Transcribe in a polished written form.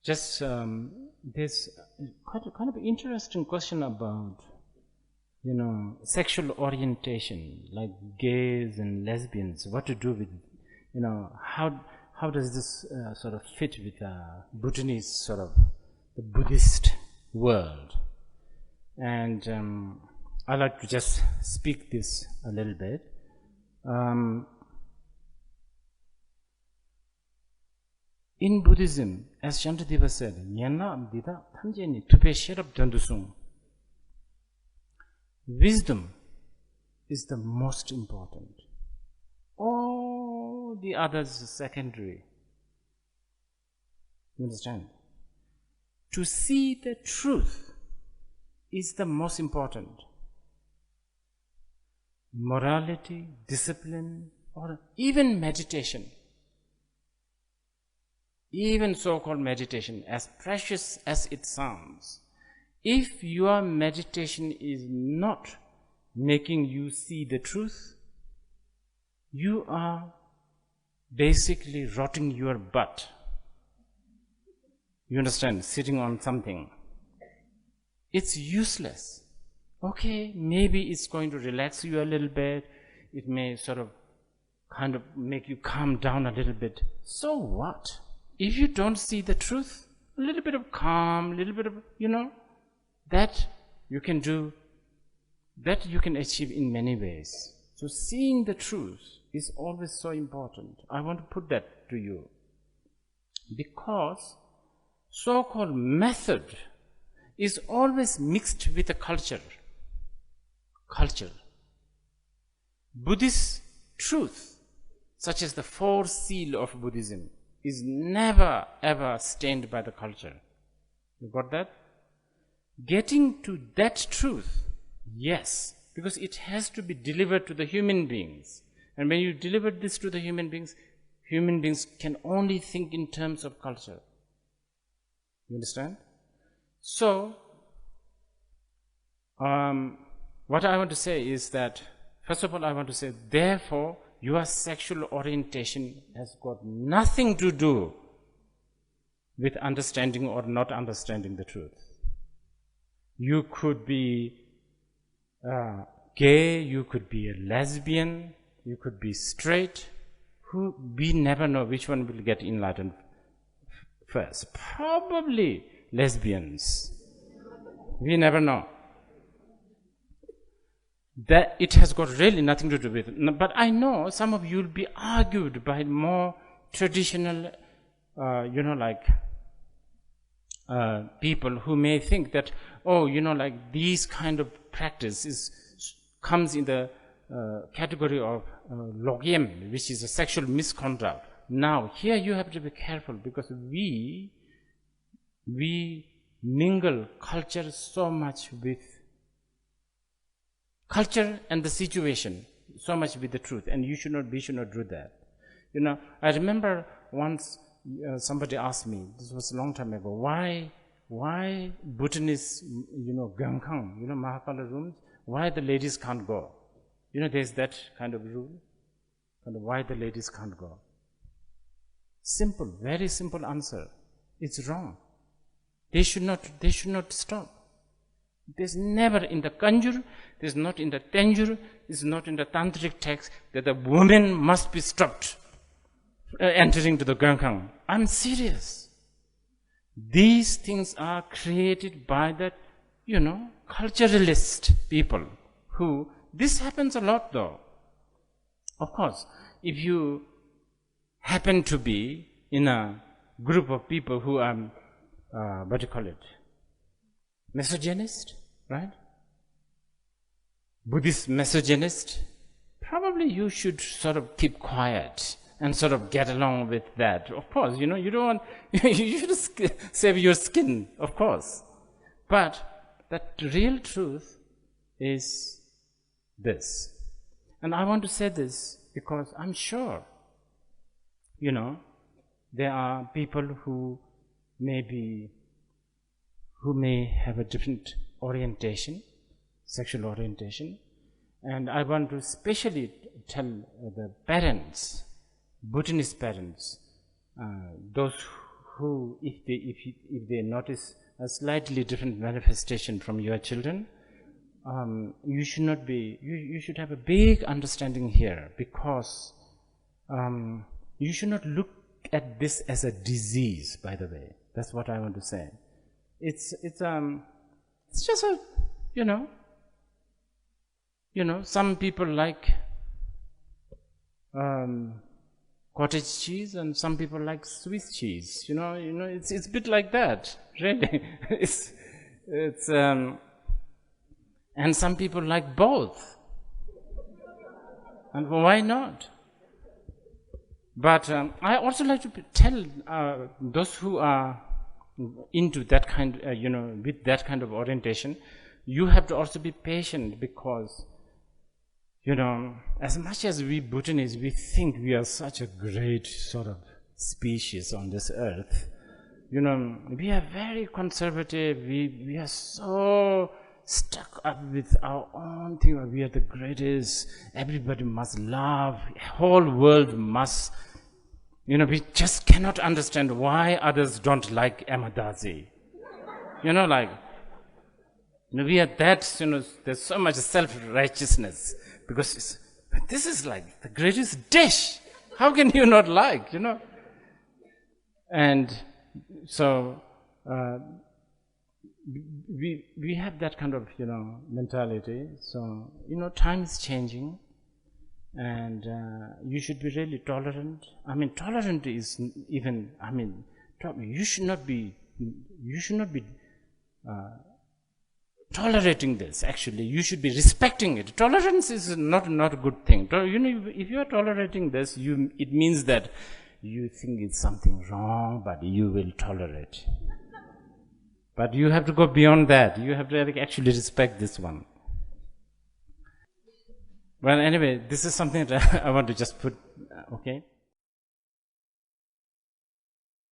just there's kind of interesting question about, sexual orientation, like gays and lesbians, what to do with, how does this sort of fit with Bhutanese sort of the Buddhist world? And I like to just speak this a little bit. In Buddhism, as Shantideva said, wisdom is the most important. All the others are secondary. You understand? To see the truth is the most important. Morality, discipline, or even meditation, even so-called meditation, as precious as it sounds, if your meditation is not making you see the truth, you are basically rotting your butt. You understand? Sitting on something. It's useless. Okay, maybe it's going to relax you a little bit. It may sort of kind of make you calm down a little bit. So what? If you don't see the truth, a little bit of calm, a little bit of, that you can do, that you can achieve in many ways. So seeing the truth is always so important. I want to put that to you. Because so-called method is always mixed with a culture. Buddhist truth, such as the four seal of Buddhism, is never ever stained by the culture. You got that? Getting to that truth, yes, because it has to be delivered to the human beings. And when you deliver this to the human beings can only think in terms of culture. You understand? So, what I want to say is that, first of all, I want to say, therefore, your sexual orientation has got nothing to do with understanding or not understanding the truth. You could be gay, you could be a lesbian, you could be straight. We never know which one will get enlightened first. Probably lesbians. We never know. That it has got really nothing to do with it. But I know some of you will be argued by more traditional, people who may think that, these kind of practice comes in the category of logiem, which is a sexual misconduct. Now, here you have to be careful, because we mingle culture so much with culture and the situation so much with the truth, and we should not do that. I remember once somebody asked me, this was a long time ago, why Bhutanese, Gangkang, Mahakala rooms, why the ladies can't go? There's that kind of rule, why the ladies can't go. Simple, very simple answer. It's wrong. They should not stop. There's never in the Kanjur, there's not in the Tenjur, there's not in the Tantric text that the woman must be stopped entering to the Gangkang. I'm serious. These things are created by the, culturalist people who, this happens a lot though. Of course, if you happen to be in a group of people who are, misogynist, right? Buddhist misogynist, probably you should sort of keep quiet and sort of get along with that. Of course, you don't want, you should save your skin, of course. But the real truth is this. And I want to say this because I'm sure, there are people who may have a different orientation, sexual orientation, and I want to especially tell the parents, Bhutanese parents, those who, if they notice a slightly different manifestation from your children, you should not be. You should have a big understanding here, because you should not look at this as a disease. By the way, that's what I want to say. It's just a, some people like cottage cheese, and some people like Swiss cheese. It's a bit like that, really. it's and some people like both, and why not? But I also like to tell those who are into that kind, with that kind of orientation, you have to also be patient, because as much as we Bhutanese, we think we are such a great sort of species on this earth. We are very conservative. We are so stuck up with our own thing. We are the greatest. Everybody must love. Whole world must. We just cannot understand why others don't like Amadasi. We are that. There's so much self-righteousness, because this is like the greatest dish. How can you not like? And so we have that kind of mentality. So time is changing, and you should be really tolerant. Tolerant is even. You should not be tolerating this. Actually, you should be respecting it. Tolerance is not a good thing. If you are tolerating this, it means that you think it's something wrong, but you will tolerate. But you have to go beyond that. You have to actually respect this one. Well, anyway, this is something that I want to just put, okay?